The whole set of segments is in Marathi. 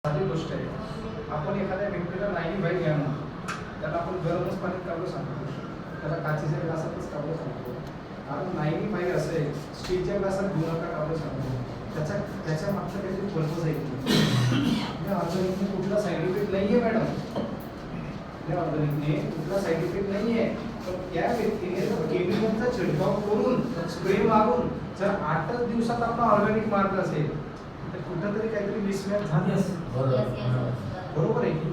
साधी गोष्ट आहे. आपण एखाद्या व्यक्तीला 95 घ्या ना, त्याला आपण गरमच पाण्यात काढलं सांगतो, त्याला काचेच्या ग्लासातच काढलं सांगतो. कारण 95 असेल स्टीलच्या ग्लासात घेऊ नका काढलं सांगतो. त्याच्या मागचं काहीतरी पर्पज आहे. ऑर्गॅनिकने कुठला साईड इफेक्ट नाही आहे मॅडम, या ऑर्गॅनिकने कुठला साईड इफेक्ट नाही आहे. पण त्या व्यक्तीने केमिकलचा छिडकाव करून स्प्रे मारून जर 8च दिवसात आपण ऑर्गॅनिक मारलं असेल तर कुठंतरी काहीतरी मिसमॅच झाली असेल. बरोबर आहे की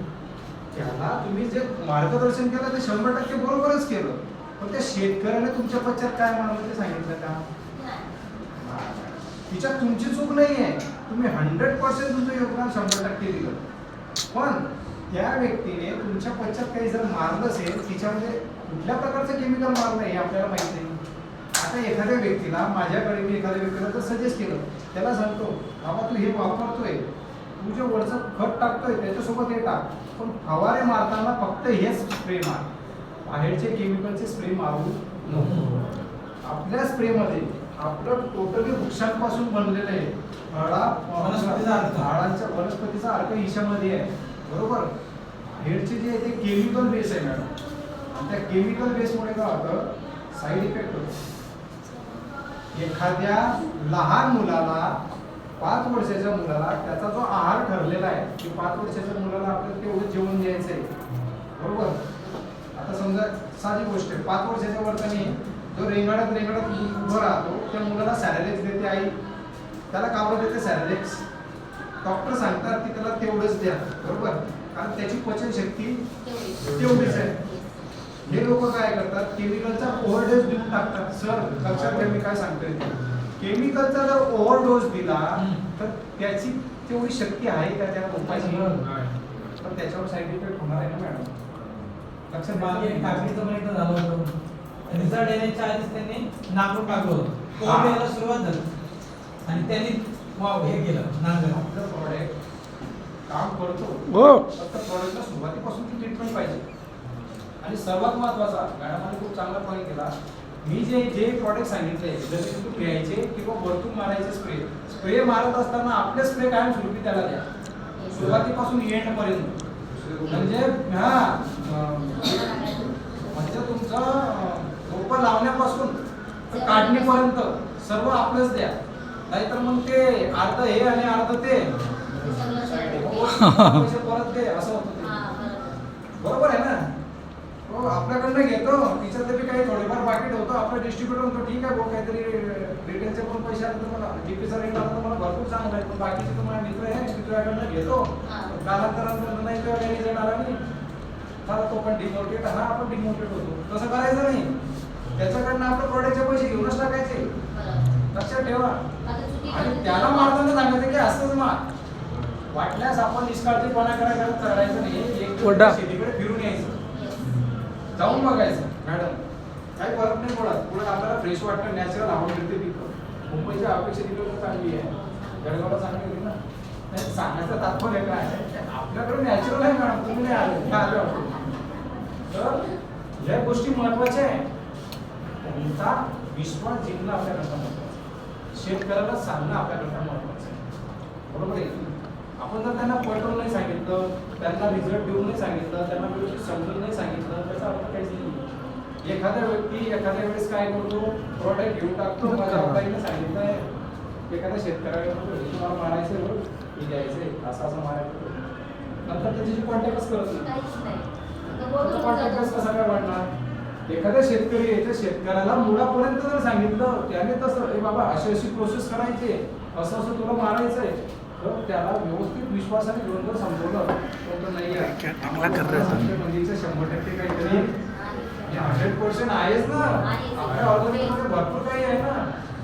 त्याला तुम्ही जे मार्गदर्शन केलं ते 100% बरोबरच केलं, पण त्या शेतकऱ्याने तुमच्या पश्चात काय मानलं ते सांगितलं का? तिच्यात तुमची चूक नाही आहे, तुम्ही 100% तुमचं योगदान 100% दिलं. पण त्या व्यक्तीने तुमच्या पश्चात काही जर मारलं असेल, तिच्यामध्ये कुठल्या प्रकारचं केमिकल मारलं हे आपल्याला माहित नाही. आता एखाद्या व्यक्तीला माझ्याकडे मी एखाद्या व्यक्तीला जर सजेस्ट केलं, त्याला सांगतो बाबा तू हे वापरतोय, तू जे वरचं खत टाकतोय त्याच्यासोबत हे टाक, पण फवारे मारताना फक्त हेच स्प्रे मार, बाहेरचे केमिकलचे स्प्रे मारू नको. आपल्या स्प्रेमध्ये आपलं टोटली वृक्षांपासून बनलेलं आहे, झाडांच्या वनस्पतीचा अर्क हिशामध्ये आहे. बरोबर, बाहेरचे जे ते केमिकल बेस आहे मॅडम, आणि त्या केमिकल बेसमुळे काय होतं, साईड इफेक्ट होतो. एखाद्या लहान मुलाला 5 वर्षाच्या मुलाला त्याचा जो आहार ठरलेला आहे की 5 वर्षाच्या मुलाला आपल्याला तेवढं जेवण द्यायचं आहे. बरोबर, आता समजा साधी गोष्ट आहे, 5 वर्षाच्या वरती जो रेंगाळत उभं राहतो त्या मुलाला सॅरेलेक्स देते आई, त्याला काबरं देते सॅरेलेक्स. डॉक्टर सांगतात की त्याला तेवढंच द्या. बरोबर, कारण त्याची पचनशक्ती तेवढीच आहे. हे लोक काय करतात, केमिकलचा ओव्हरडोस देऊन टाकतात. सर लक्षात घ्या मी काय सांगतोय, केमिकलचा जर ओव्हरडोस दिला तर त्याची तेवढी शक्ती आहे का त्या उपायाची? पण त्याच्यावर साईड इफेक्ट होणार आहे ना मॅडम. लक्षात काकडीचं पण एकदा झालं होतं, रिझल्ट येण्याच्या आधीच त्यांनी नांगरून टाकलं होतं, कोविड यायला सुरुवात झाली आणि त्यांनी वाव हे केलं नांगर. आपलं प्रॉडक्ट काम करतो, फक्त प्रॉडक्टला सुरुवातीपासून ती ट्रीटमेंट पाहिजे. आणि सर्वात महत्त्वाचा, मॅडमाने खूप चांगला पॉईंट केला, मी जे प्रॉडक्ट सांगितले जसे तुम्ही घ्यायचे किंवा वरतून मारायचे स्प्रे मारत असताना आपले स्प्रे कायम स्वरूपी त्याला द्या, सुरुवातीपासून एंड पर्यंत. म्हणजे म्हणजे तुमचं रोपं लावण्यापासून काढणीपर्यंत सर्व आपलंच द्या, नाहीतर मग ते अर्ध हे आणि अर्ध ते पैसे परत दे असं होतं ते. बरोबर आहे ना? हो, आपल्याकडनं घेतो, तिच्यात बी काही थोडेफार बाकी ठेवतो, आपला डिस्ट्रीब्युटर म्हणतो ठीक आहे भाऊ, काहीतरी रिटेलचे पण पैसे आले तर मला डीपीचा रेट आला तर मला भरपूर चांगला आहे, पण बाकीचे तुम्हाला मित्र आहे मी तुझ्याकडनं घेतो, कालांतरानंतर नाही किंवा काही रिझल्ट आला नाही तर तो पण डिमोटिवेट, हा आपण डिमोटिवेट होतो. तसं करायचं नाही, त्याच्याकडनं आपलं प्रोडक्टचे पैसे घेऊनच टाकायचे. लक्षात ठेवा. आणि त्याला मारताना सांगायचं की असंच मार, वाटल्यास आपण निष्काळजीपणा करायला करायचं नाही, एक शेतीकडे फिरून यायचं, जाऊन बघायचं. मॅडम काही फरक नाही पडत, पुढे आपल्याला फ्रेश वाटतं, नॅचरल हवा मिळते पिकं. मुंबईची अपेक्षा तिकडे चांगली आहे, जळगावला चांगली होती ना. नाही सांगायचं तात्पर्य काय आहे, आपल्याकडे नॅचरल आहे मॅडम, तुम्ही नाही आले. तर या गोष्टी महत्वाच्या आहे. तुमचा विश्वास जिंकणं आपल्याकरता महत्वाचं, शेतकऱ्याला सांगणं आपल्याकरता महत्वाचं आहे. बरोबर आहे. आपण जर त्यांना पटवून नाही सांगितलं, त्यांना रिझल्ट देऊन नाही सांगितलं, त्यांना व्यवस्थित समजून नाही सांगितलं, त्याचा अर्थ काहीच नाही. एखाद्या व्यक्ती एखाद्या वेळेस काय करतो, प्रॉडक्ट घेऊन टाकतो, माझ्या आईने सांगितलं आहे, एखाद्या शेतकऱ्याला तुम्हाला मारायचं हे द्यायचं असं असं मारायचं, नंतर त्याची कॉन्टॅक्टच करत नाही. कॉन्टॅक्टच कसा काय वाढणार? एखाद्या शेतकरी आहे, त्या शेतकऱ्याला मुळापर्यंत जर सांगितलं त्याने तसं, हे बाबा अशी अशी प्रोसेस करायची, असं असं तुला मारायचं आहे, तर त्याला व्यवस्थित विश्वासाने घेऊन जर समजवलं तर नाही आहे. 100% काहीतरी 100% आहेच ना, आपल्या ऑर्गॅनिकमध्ये भरपूर काही आहे ना.